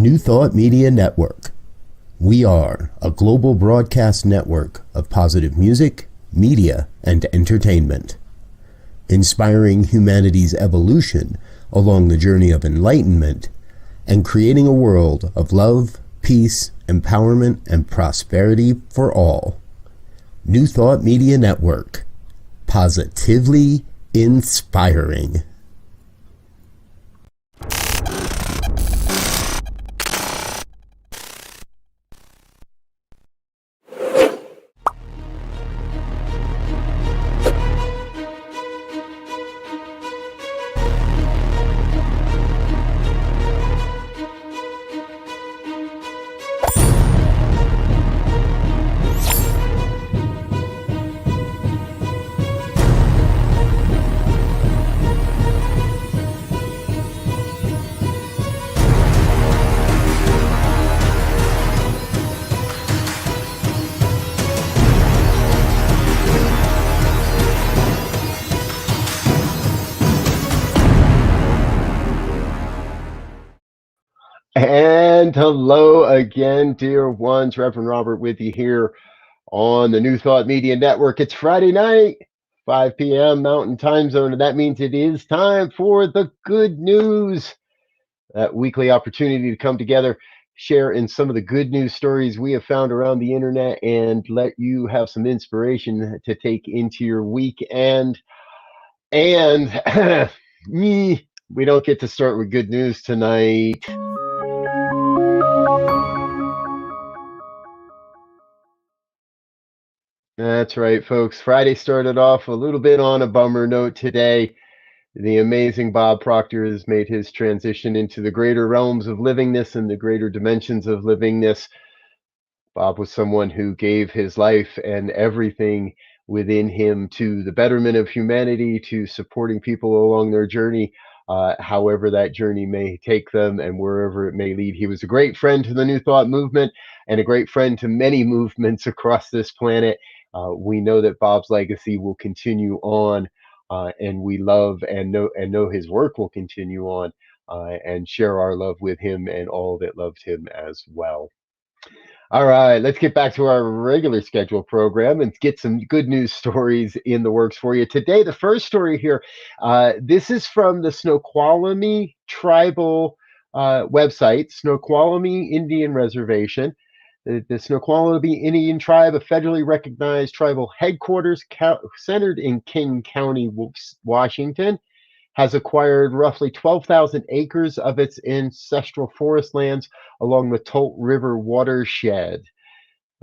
New Thought Media Network. We are a global broadcast network of positive music, media, and entertainment, inspiring humanity's evolution along the journey of enlightenment and creating a world of love, peace, empowerment, and prosperity for all. New Thought Media Network. Positively inspiring. And hello again, dear ones. Reverend Robert with you here on the New Thought Media Network. It's Friday night, 5 p.m. Mountain Time Zone, and that means it is time for the good news. That weekly opportunity to come together, share in some of the good news stories we have found around the internet, and let you have some inspiration to take into your weekend. And we don't get to start with good news tonight. That's right, folks. Friday started off a little bit on a bummer note today. The amazing Bob Proctor has made his transition into the greater realms of livingness and the greater dimensions of livingness. Bob was someone who gave his life and everything within him to the betterment of humanity, to supporting people along their journey, however that journey may take them and wherever it may lead. He was a great friend to the New Thought movement and a great friend to many movements across this planet. We know that Bob's legacy will continue on, and we love and know his work will continue on, and share our love with him and all that loved him as well. All right, let's get back to our regular schedule program and get some good news stories in the works for you. Today, the first story here, this is from the Snoqualmie Tribal website, Snoqualmie Indian Reservation. The Snoqualmie Indian Tribe, a federally recognized tribal headquarters centered in King County, Washington, has acquired roughly 12,000 acres of its ancestral forest lands along the Tolt River watershed.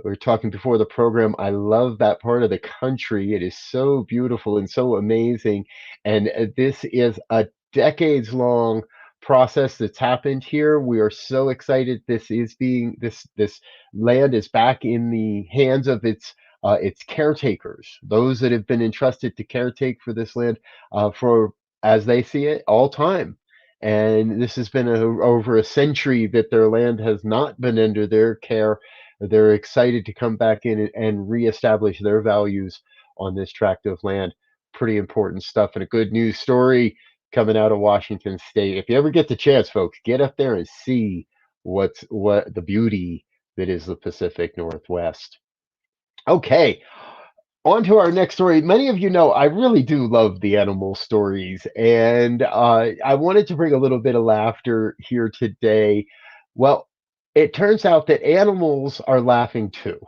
We were talking before the program. I love that part of the country. It is so beautiful and so amazing. And this is a decades long process that's happened here. We are so excited. This land is back in the hands of its caretakers, those that have been entrusted to caretake for this land for, as they see it, all time. And this has been over a century that their land has not been under their care. They're excited to come back in and reestablish their values on this tract of land. Pretty important stuff, and a good news story coming out of Washington State. If you ever get the chance, folks, get up there and see what the beauty that is the Pacific Northwest. Okay, on to our next story. Many of you know I really do love the animal stories, and I wanted to bring a little bit of laughter here today. Well, it turns out that animals are laughing too.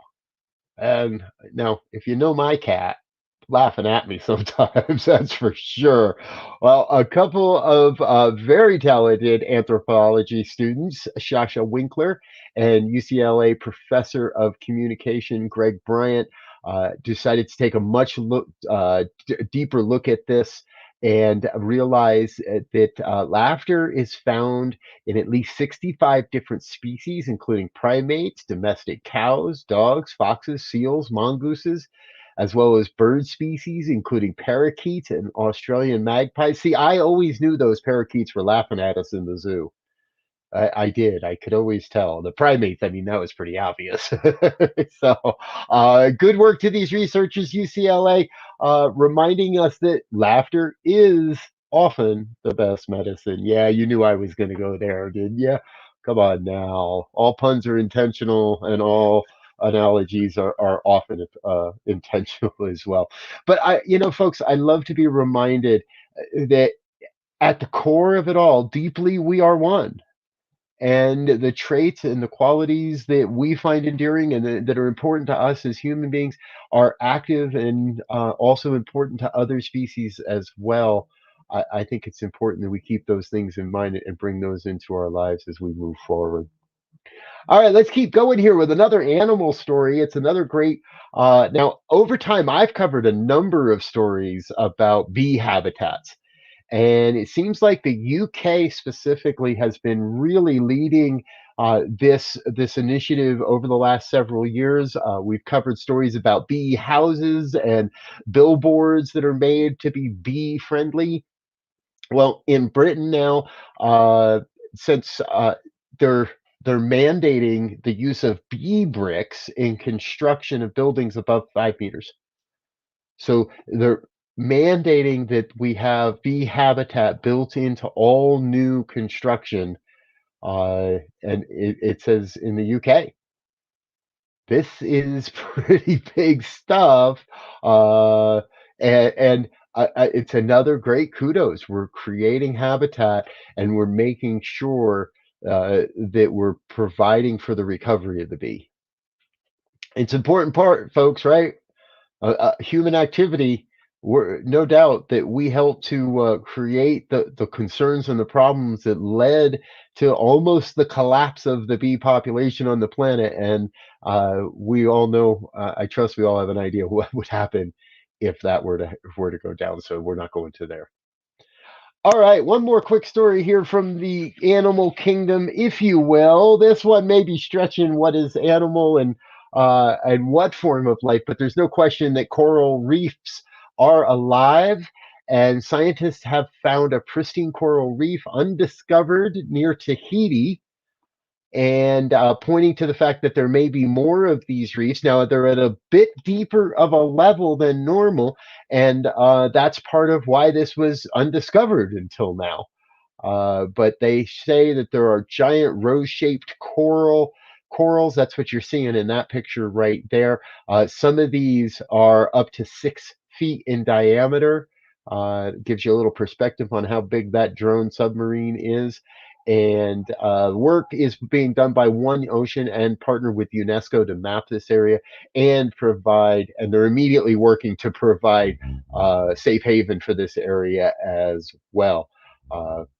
And now, if you know my cat, laughing at me sometimes, that's for sure. Well, a couple of very talented anthropology students, Shasha Winkler and UCLA professor of communication Greg Bryant, decided to take a deeper look at this and realize that laughter is found in at least 65 different species, including primates, domestic cows, dogs, foxes, seals, mongooses, as well as bird species, including parakeets and Australian magpies. See, I always knew those parakeets were laughing at us in the zoo. I did. I could always tell. The primates, I mean, that was pretty obvious. So, good work to these researchers, UCLA, reminding us that laughter is often the best medicine. Yeah, you knew I was going to go there, didn't you? Come on now. All puns are intentional and all analogies are often intentional as well. But folks, I love to be reminded that at the core of it all, deeply we are one. And the traits and the qualities that we find endearing and that are important to us as human beings are active and also important to other species as well. I think it's important that we keep those things in mind and bring those into our lives as we move forward. All right, let's keep going here with another animal story. It's another great. Now, over time, I've covered a number of stories about bee habitats. And it seems like the UK specifically has been really leading this initiative over the last several years. We've covered stories about bee houses and billboards that are made to be bee friendly. Well, in Britain now, since they're they're mandating the use of bee bricks in construction of buildings above 5 meters. So they're mandating that we have bee habitat built into all new construction, and it says in the UK. This is pretty big stuff, and it's another great kudos. We're creating habitat, and we're making sure that we're providing for the recovery of the bee. It's an important part, folks, right? Human activity, we're no doubt that we helped to create the concerns and the problems that led to almost the collapse of the bee population on the planet. And we all know, I trust we all have an idea what would happen if that were to go down. So we're not going to there. All right, one more quick story here from the animal kingdom, if you will. This one may be stretching what is animal and what form of life, but there's no question that coral reefs are alive, and scientists have found a pristine coral reef undiscovered near Tahiti, and pointing to the fact that there may be more of these reefs. Now, they're at a bit deeper of a level than normal, and that's part of why this was undiscovered until now. But they say that there are giant rose-shaped corals. That's what you're seeing in that picture right there. Some of these are up to 6 feet in diameter. Gives you a little perspective on how big that drone submarine is. And work is being done by One Ocean and partner with UNESCO to map this area and provide, and they're immediately working to provide safe haven for this area as well.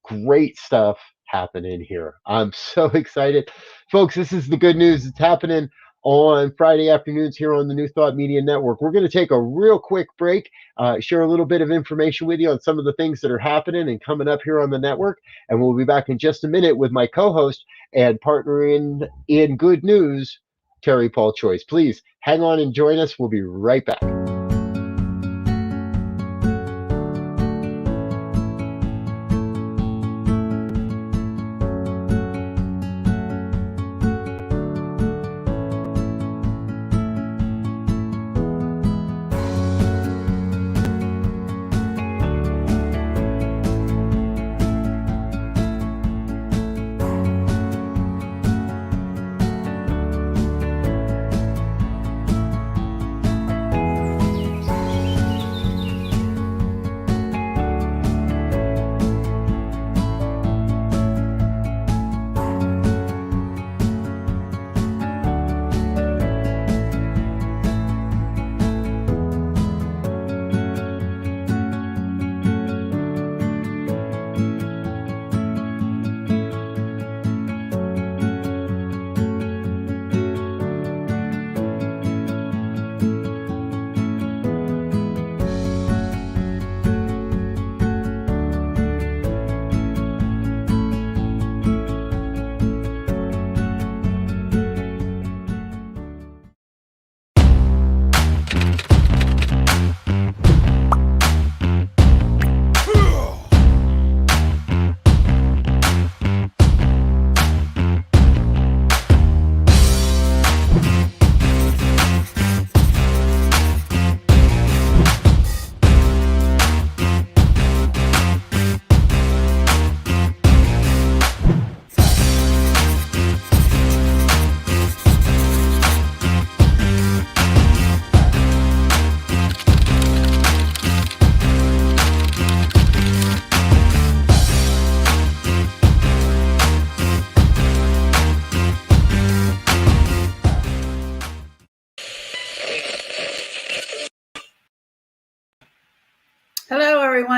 Great stuff happening here. I'm so excited. Folks, this is the good news. It's happening on Friday afternoons here on the New Thought Media Network. We're going to take a real quick break, share a little bit of information with you on some of the things that are happening and coming up here on the network. And we'll be back in just a minute with my co-host and partner in Good News, Terry Paul Choice. Please hang on and join us. We'll be right back.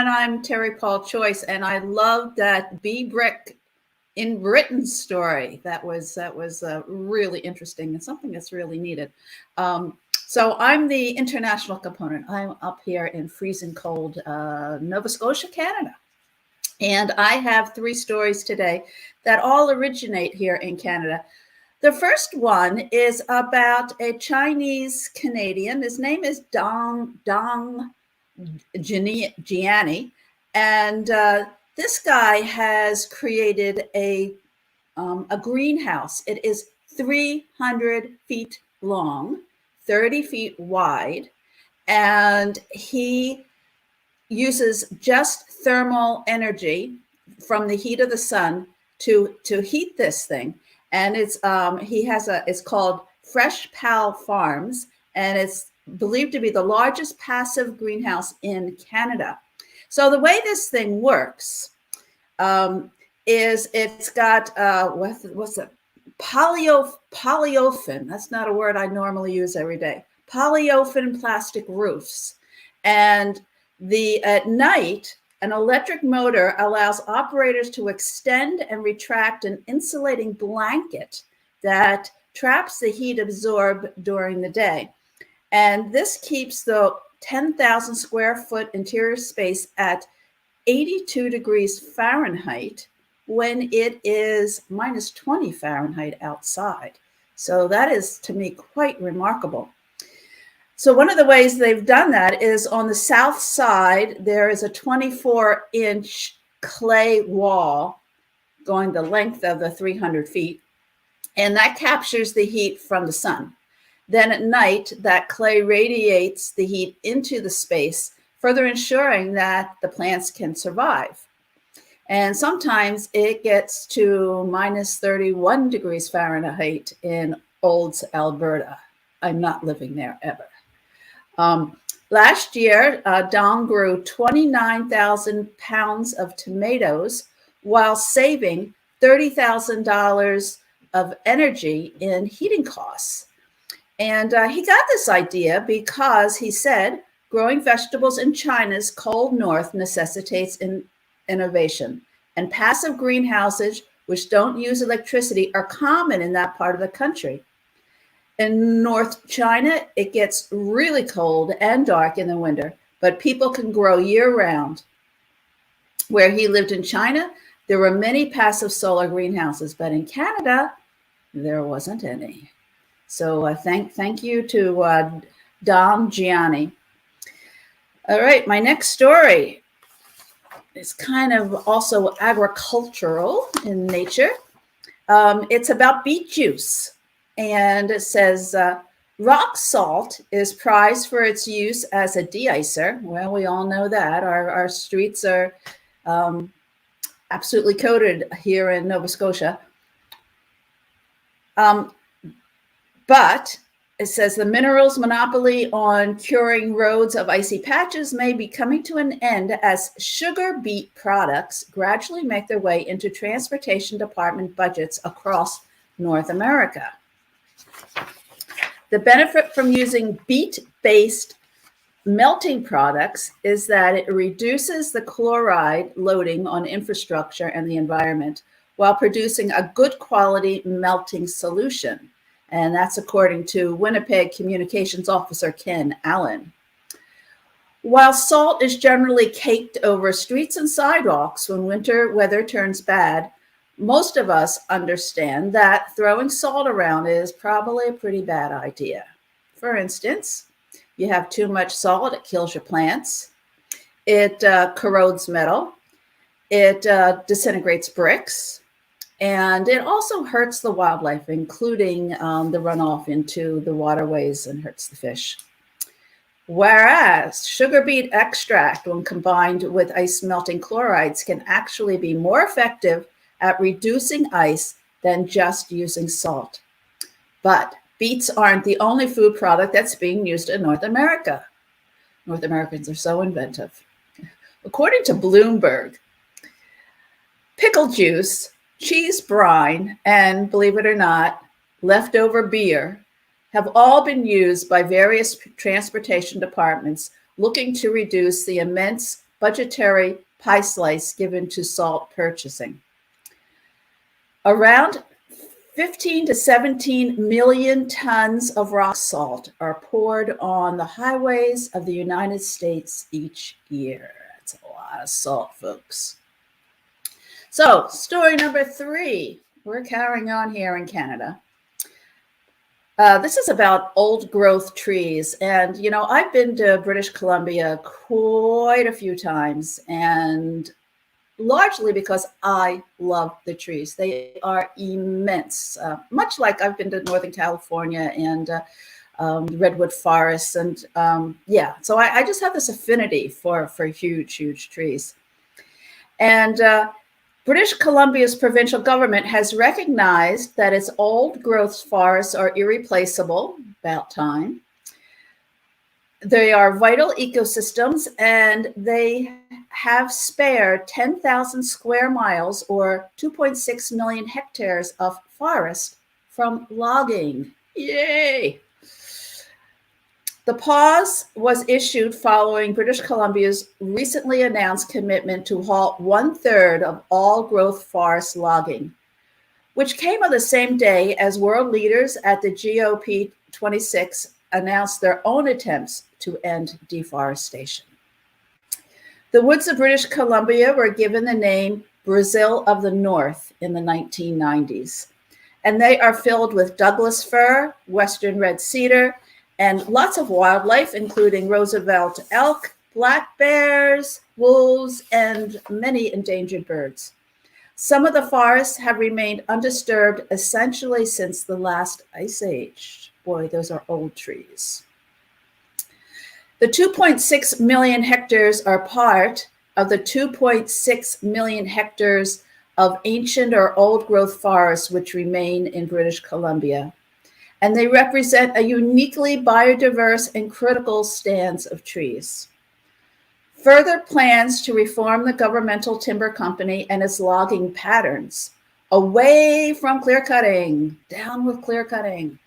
everyone. I'm Terry Paul Choice, and I love that Bee Brick in Britain story. That was really interesting and something that's really needed. So I'm the international component. I'm up here in freezing cold Nova Scotia, Canada. And I have 3 stories today that all originate here in Canada. The first one is about a Chinese Canadian. His name is Dong Gianni. And this guy has created a greenhouse. It is 300 feet long, 30 feet wide, and he uses just thermal energy from the heat of the sun to heat this thing. And it's it's called Fresh Pal Farms, and it's believed to be the largest passive greenhouse in Canada. So the way this thing works is it's got what's it? Polyolefin. That's not a word I normally use every day. Polyolefin plastic roofs, and at night, an electric motor allows operators to extend and retract an insulating blanket that traps the heat absorbed during the day. And this keeps the 10,000 square foot interior space at 82 degrees Fahrenheit when it is minus 20 Fahrenheit outside. So that is, to me, quite remarkable. So one of the ways they've done that is on the south side, there is a 24-inch clay wall going the length of the 300 feet, and that captures the heat from the sun. Then at night, that clay radiates the heat into the space, further ensuring that the plants can survive. And sometimes it gets to minus 31 degrees Fahrenheit in Olds, Alberta. I'm not living there ever. Last year, Dong grew 29,000 pounds of tomatoes while saving $30,000 of energy in heating costs. And he got this idea because he said growing vegetables in China's cold north necessitates innovation. And passive greenhouses, which don't use electricity, are common in that part of the country. In North China, it gets really cold and dark in the winter, but people can grow year-round. Where he lived in China, there were many passive solar greenhouses, but in Canada, there wasn't any. So thank you to Dom Gianni. All right, my next story is kind of also agricultural in nature. It's about beet juice. And it says, rock salt is prized for its use as a de-icer. Well, we all know that. Our streets are absolutely coated here in Nova Scotia. But it says the minerals monopoly on curing roads of icy patches may be coming to an end as sugar beet products gradually make their way into transportation department budgets across North America. The benefit from using beet-based melting products is that it reduces the chloride loading on infrastructure and the environment while producing a good quality melting solution. And that's according to Winnipeg Communications Officer Ken Allen. While salt is generally caked over streets and sidewalks when winter weather turns bad, most of us understand that throwing salt around is probably a pretty bad idea. For instance, you have too much salt, it kills your plants. It corrodes metal. It disintegrates bricks. And it also hurts the wildlife, including the runoff into the waterways, and hurts the fish. Whereas sugar beet extract, when combined with ice melting chlorides, can actually be more effective at reducing ice than just using salt. But beets aren't the only food product that's being used in North America. North Americans are so inventive. According to Bloomberg, pickle juice, cheese brine, and believe it or not, leftover beer have all been used by various transportation departments looking to reduce the immense budgetary pie slice given to salt purchasing. Around 15 to 17 million tons of rock salt are poured on the highways of the United States each year. That's a lot of salt, folks. So, story number 3. We're carrying on here in Canada. This is about old growth trees. And, you know, I've been to British Columbia quite a few times, and largely because I love the trees. They are immense, much like I've been to Northern California and redwood forests. And so I just have this affinity for huge, huge trees. And British Columbia's provincial government has recognized that its old growth forests are irreplaceable, about time. They are vital ecosystems, and they have spared 10,000 square miles or 2.6 million hectares of forest from logging. Yay! The pause was issued following British Columbia's recently announced commitment to halt 1/3 of all growth forest logging, which came on the same day as world leaders at the COP26 announced their own attempts to end deforestation. The woods of British Columbia were given the name Brazil of the North in the 1990s, and they are filled with Douglas fir, western red cedar, and lots of wildlife, including Roosevelt elk, black bears, wolves, and many endangered birds. Some of the forests have remained undisturbed essentially since the last ice age. Boy, those are old trees. The 2.6 million hectares are part of the 2.6 million hectares of ancient or old growth forests which remain in British Columbia. And they represent a uniquely biodiverse and critical stands of trees. Further plans to reform the governmental timber company and its logging patterns, away from clear cutting, down with clear cutting,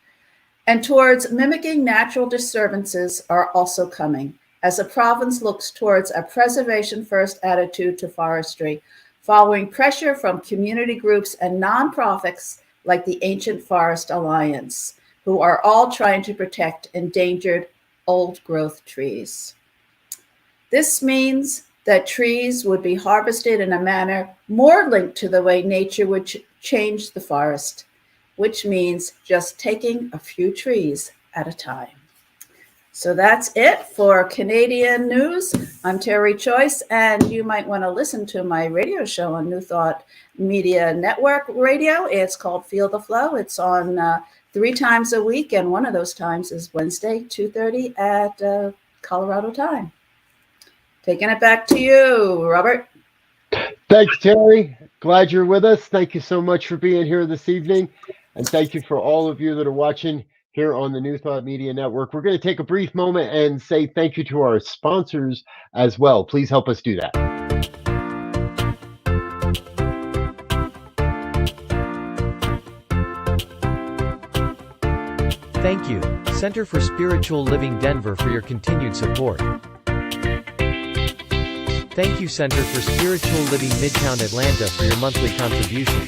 and towards mimicking natural disturbances are also coming, as the province looks towards a preservation-first attitude to forestry, following pressure from community groups and nonprofits like the Ancient Forest Alliance, who are all trying to protect endangered old growth trees. This means that trees would be harvested in a manner more linked to the way nature would change the forest, which means just taking a few trees at a time. So that's it for Canadian news. I'm Terry Choice, and you might want to listen to my radio show on New Thought Media Network Radio. It's called Feel the Flow. It's on 3 times a week, and one of those times is Wednesday, 2:30 at Colorado time. Taking it back to you, Robert. Thanks, Terry. Glad you're with us. Thank you so much for being here this evening. And thank you for all of you that are watching here on the New Thought Media Network. We're going to take a brief moment and say thank you to our sponsors as well. Please help us do that. Thank you, Center for Spiritual Living Denver, for your continued support. Thank you, Center for Spiritual Living Midtown Atlanta, for your monthly contribution.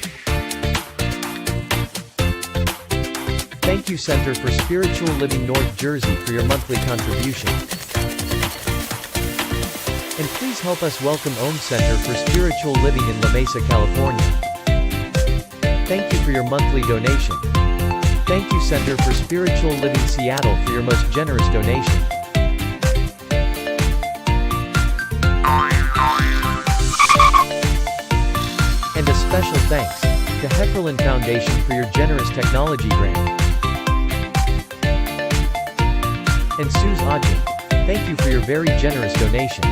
Thank you, Center for Spiritual Living North Jersey, for your monthly contribution. And please help us welcome Om Center for Spiritual Living in La Mesa, California. Thank you for your monthly donation. Thank you, Center for Spiritual Living Seattle, for your most generous donation. And a special thanks to Heckerland Foundation for your generous technology grant. And Suze Odgin, thank you for your very generous donation.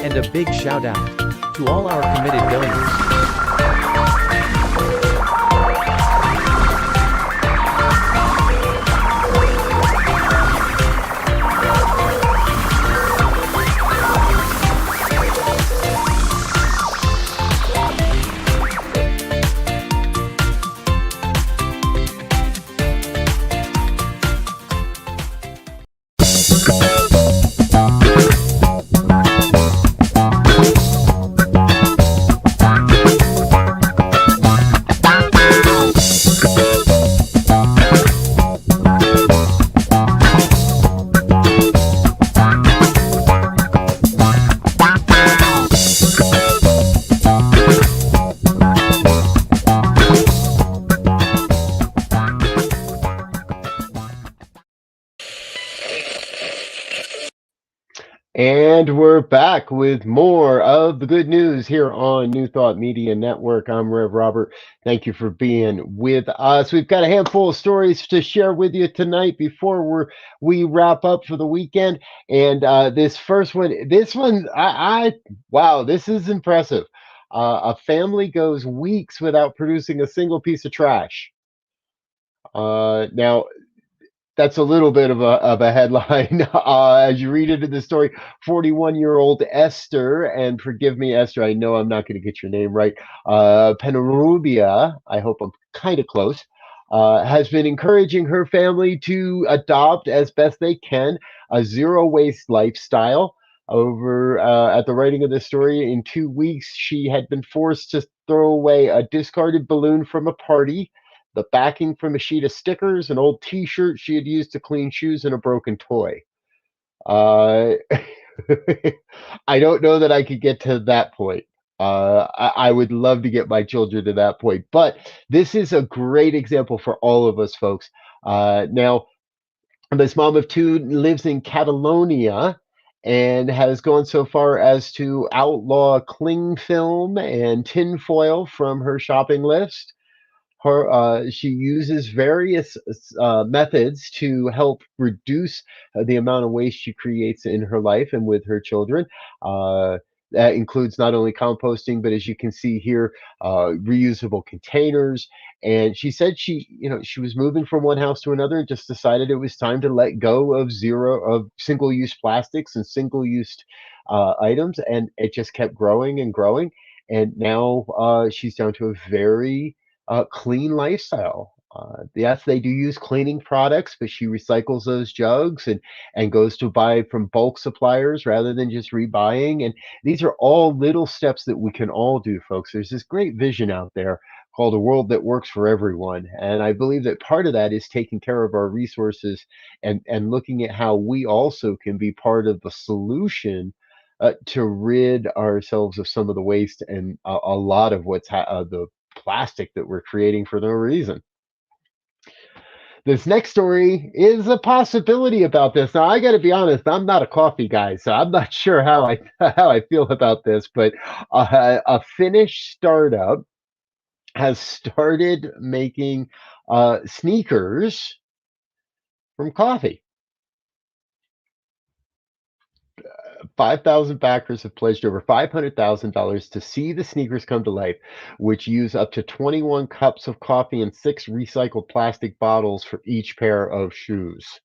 And a big shout out to all our committed donors. And we're back with more of the good news here on New Thought Media Network. I'm Rev Robert. Thank you for being with us. We've got a handful of stories to share with you tonight before we wrap up for the weekend. And this first one, wow, this is impressive. A family goes weeks without producing a single piece of trash. Now, that's a little bit of a headline as you read into the story. 41-year-old Esther, and forgive me, Esther, I know I'm not going to get your name right. Penarubia, I hope I'm kind of close, has been encouraging her family to adopt as best they can a zero waste lifestyle. Over at the writing of this story, in 2 weeks, she had been forced to throw away a discarded balloon from a party, the backing from a sheet of stickers, an old T-shirt she had used to clean shoes, and a broken toy. Uh, I don't know that I could get to that point. I would love to get my children to that point, but this is a great example for all of us, folks. Now, this mom of two lives in Catalonia and has gone so far as to outlaw cling film and tinfoil from her shopping list. She uses various methods to help reduce the amount of waste she creates in her life and with her children. That includes not only composting, but as you can see here, reusable containers. And she said she was moving from one house to another and just decided it was time to let go of single-use plastics and single-use items, and it just kept growing and growing. And now she's down to a very clean lifestyle. Yes, they do use cleaning products, but she recycles those jugs and goes to buy from bulk suppliers rather than just rebuying. And these are all little steps that we can all do, folks. There's this great vision out there called a world that works for everyone. And I believe that part of that is taking care of our resources and looking at how we also can be part of the solution to rid ourselves of some of the waste and a lot of the plastic that we're creating for no reason. This next story is a possibility about this. Now, I got to be honest, I'm not a coffee guy, so I'm not sure how I feel about this. But a Finnish startup has started making sneakers from coffee. 5,000 backers have pledged over $500,000 to see the sneakers come to life, which use up to 21 cups of coffee and 6 recycled plastic bottles for each pair of shoes.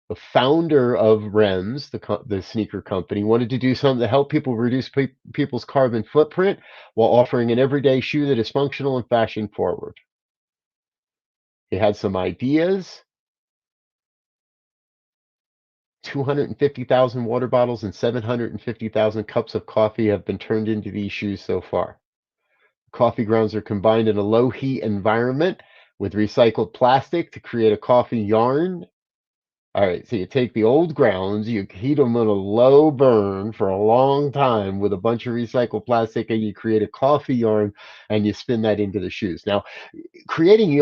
The founder of Rems, the sneaker company, wanted to do something to help people reduce people's carbon footprint while offering an everyday shoe that is functional and fashion forward. He had some ideas. 250,000 water bottles and 750,000 cups of coffee have been turned into these shoes so far. Coffee grounds are combined in a low heat environment with recycled plastic to create a coffee yarn. All right, so you take the old grounds, you heat them on a low burn for a long time with a bunch of recycled plastic, and you create a coffee yarn, and you spin that into the shoes. Now, creating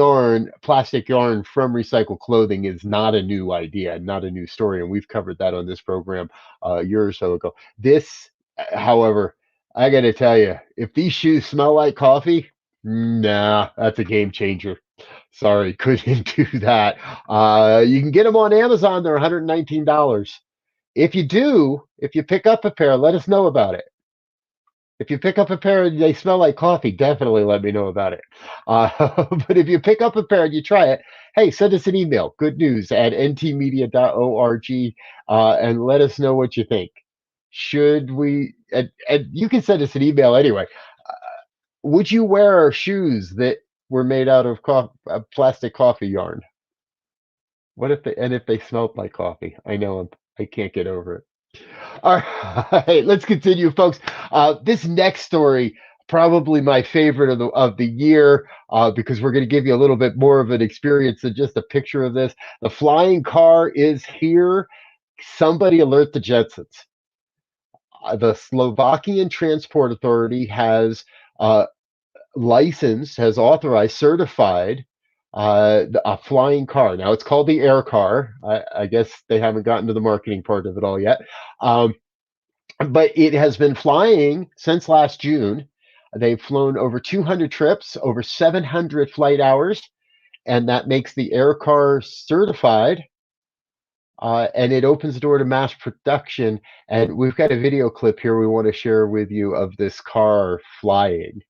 plastic yarn from recycled clothing is not a new idea, not a new story, and we've covered that on this program a year or so ago. This, however, I got to tell you, if these shoes smell like coffee, nah, that's a game changer. Sorry, couldn't do that. You can get them on Amazon. They're $119. If you pick up a pair, let us know about it. If you pick up a pair and they smell like coffee, definitely let me know about it. But if you pick up a pair and you try it, hey, send us an email, goodnews@ntmedia.org, and let us know what you think. Should we, and you can send us an email anyway. Would you wear shoes that were made out of plastic coffee yarn? If they smelled like coffee? I know I can't get over it. All right, let's continue, folks. This next story, probably my favorite of the year, because we're going to give you a little bit more of an experience than just a picture of this. The flying car is here. Somebody alert the Jetsons. The Slovakian Transport Authority has authorized, certified a flying car. Now it's called the air car. I guess they haven't gotten to the marketing part of it all yet. But it has been flying since last June. They've flown over 200 trips, over 700 flight hours, and that makes the air car certified. And it opens the door to mass production. And we've got a video clip here we want to share with you of this car flying.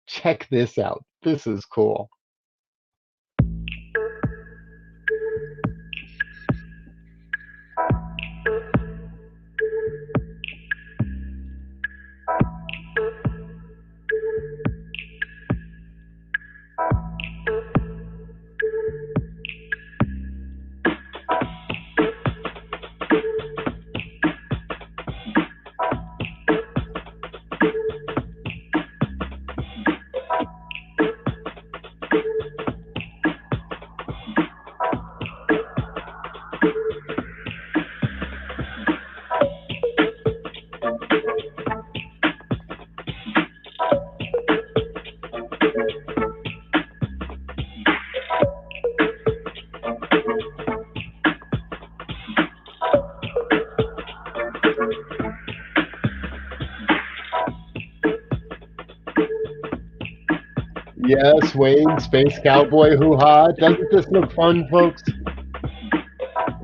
Check this out. This is cool. Yes, Wayne, Space Cowboy, hoo-ha. Doesn't this look fun, folks?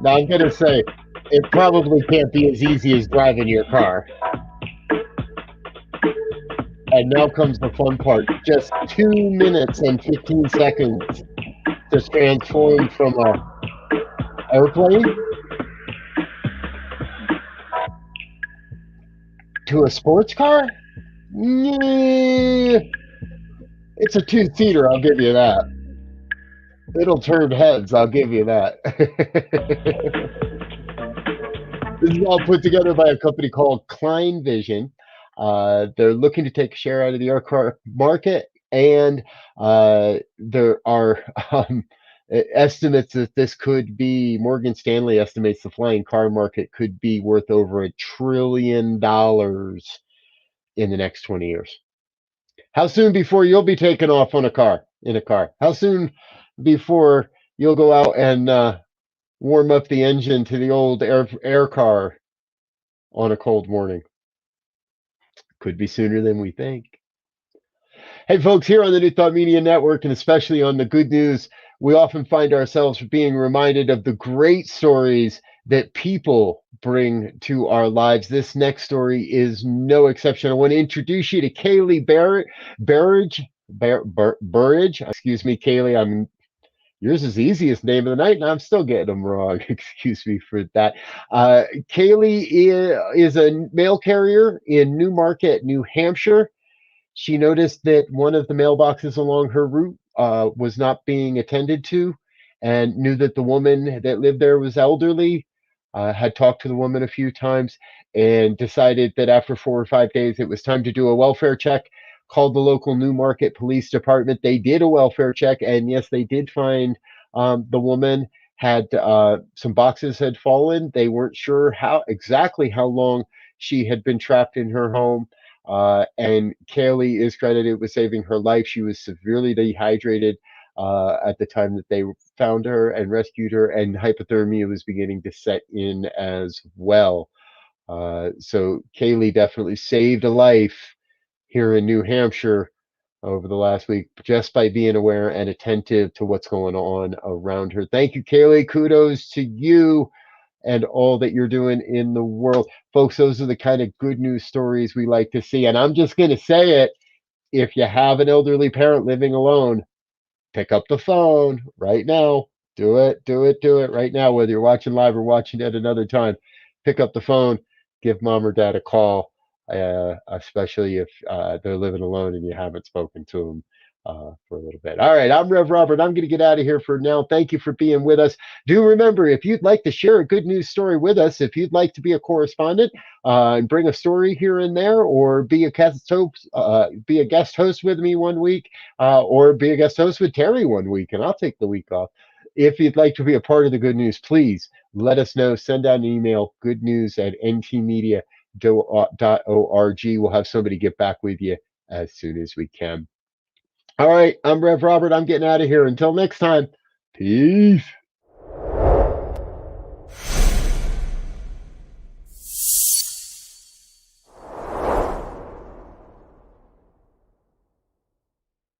Now, I'm going to say, it probably can't be as easy as driving your car. And now comes the fun part. Just 2 minutes and 15 seconds to transform from a airplane to a sports car? Yeah. It's a two-seater, I'll give you that. It'll turn heads, I'll give you that. This is all put together by a company called Klein Vision. They're looking to take a share out of the aircraft market, and there are estimates that this could be, Morgan Stanley estimates the flying car market could be worth over $1 trillion in the next 20 years. How soon before you'll be taken off on in a car? How soon before you'll go out and warm up the engine to the old air car on a cold morning? Could be sooner than we think. Hey, folks, here on the New Thought Media Network, and especially on the Good News, we often find ourselves being reminded of the great stories that people bring to our lives. This next story is no exception. I want to introduce you to Kaylee Burridge. Excuse me, Kaylee. Yours is the easiest name of the night, and I'm still getting them wrong. Excuse me for that. Kaylee is a mail carrier in Newmarket, New Hampshire. She noticed that one of the mailboxes along her route was not being attended to, and knew that the woman that lived there was elderly, had talked to the woman a few times, and decided that after 4 or 5 days it was time to do a welfare check. Called the local Newmarket Police Department. They did a welfare check, and yes, they did find the woman had some boxes had fallen. They weren't sure exactly how long she had been trapped in her home. And Kaylee is credited with saving her life. She was severely dehydrated at the time that they found her and rescued her, and hypothermia was beginning to set in as well. So Kaylee definitely saved a life here in New Hampshire over the last week just by being aware and attentive to what's going on around her. Thank you, Kaylee. Kudos to you and all that you're doing in the world. Folks, those are the kind of good news stories we like to see. And I'm just going to say it. If you have an elderly parent living alone, pick up the phone right now. Do it right now, whether you're watching live or watching at another time. Pick up the phone, give mom or dad a call, especially if they're living alone and you haven't spoken to them for a little bit. All right, I'm Rev Robert. I'm going to get out of here for now. Thank you for being with us. Do remember, if you'd like to share a good news story with us, if you'd like to be a correspondent and bring a story here and there, or be a guest host with me one week, or be a guest host with Terry one week, and I'll take the week off. If you'd like to be a part of the good news, please let us know. Send out an email, goodnews@ntmedia.org. We'll have somebody get back with you as soon as we can. All right, I'm Rev Robert. I'm getting out of here. Until next time, peace.